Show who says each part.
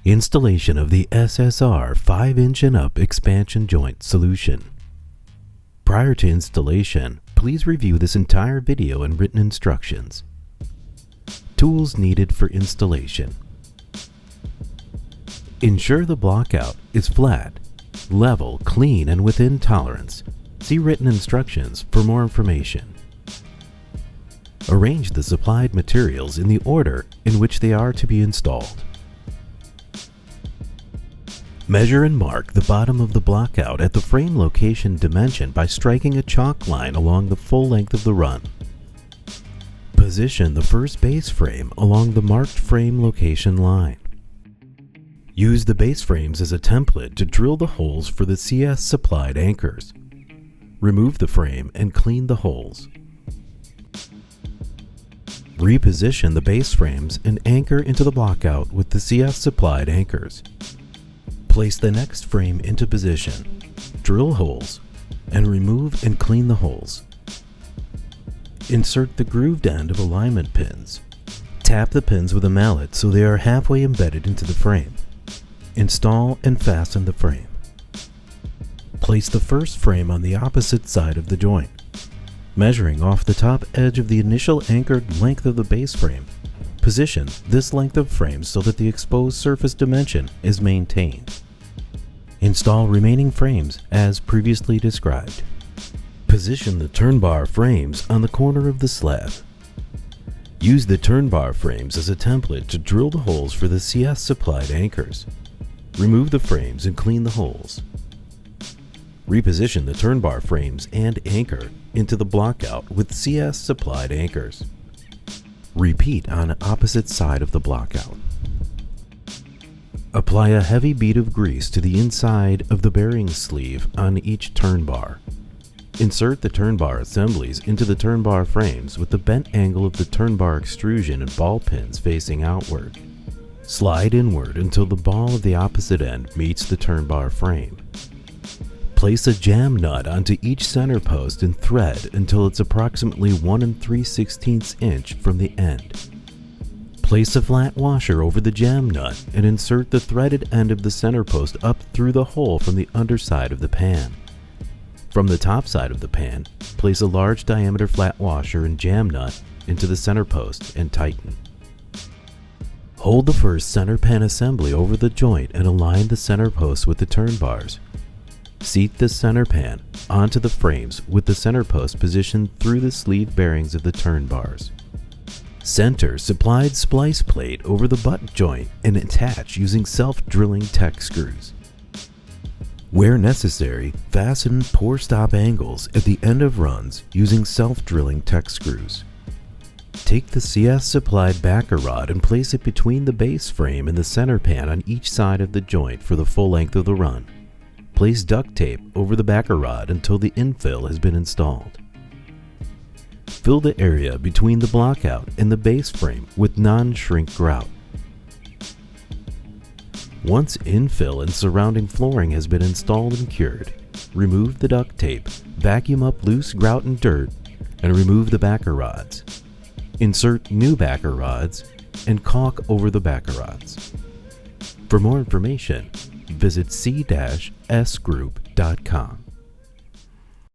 Speaker 1: Installation of the SSR 5-inch and up expansion joint solution. Prior to installation, please review this entire video and written instructions. Tools needed for installation. Ensure the blockout is flat, level, clean, and within tolerance. See written instructions for more information. Arrange the supplied materials in the order in which they are to be installed. Measure and mark the bottom of the blockout at the frame location dimension by striking a chalk line along the full length of the run. Position the first base frame along the marked frame location line. Use the base frames as a template to drill the holes for the CS supplied anchors. Remove the frame and clean the holes. Reposition the base frames and anchor into the blockout with the CS supplied anchors. Place the next frame into position, drill holes, and remove and clean the holes. Insert the grooved end of alignment pins. Tap the pins with a mallet so they are halfway embedded into the frame. Install and fasten the frame. Place the first frame on the opposite side of the joint. Measuring off the top edge of the initial anchored length of the base frame, position this length of frame so that the exposed surface dimension is maintained. Install remaining frames as previously described. Position the turn bar frames on the corner of the slab. Use the turn bar frames as a template to drill the holes for the CS supplied anchors. Remove the frames and clean the holes. Reposition the turn bar frames and anchor into the blockout with CS supplied anchors. Repeat on opposite side of the blockout. Apply a heavy bead of grease to the inside of the bearing sleeve on each turn bar. Insert the turn bar assemblies into the turn bar frames with the bent angle of the turn bar extrusion and ball pins facing outward. Slide inward until the ball of the opposite end meets the turn bar frame. Place a jam nut onto each center post and thread until it's approximately 1 3/16 inch from the end. Place a flat washer over the jam nut and insert the threaded end of the center post up through the hole from the underside of the pan. From the top side of the pan, place a large diameter flat washer and jam nut into the center post and tighten. Hold the first center pan assembly over the joint and align the center post with the turn bars. Seat the center pan onto the frames with the center post positioned through the sleeve bearings of the turn bars. Center supplied splice plate over the butt joint and attach using self-drilling Tech screws. Where necessary, fasten pour stop angles at the end of runs using self-drilling Tech screws. Take the CS supplied backer rod and place it between the base frame and the center pan on each side of the joint for the full length of the run. Place duct tape over the backer rod until the infill has been installed. Fill the area between the blockout and the base frame with non-shrink grout. Once infill and surrounding flooring has been installed and cured, remove the duct tape, vacuum up loose grout and dirt, and remove the backer rods. Insert new backer rods and caulk over the backer rods. For more information, visit c-sgroup.com.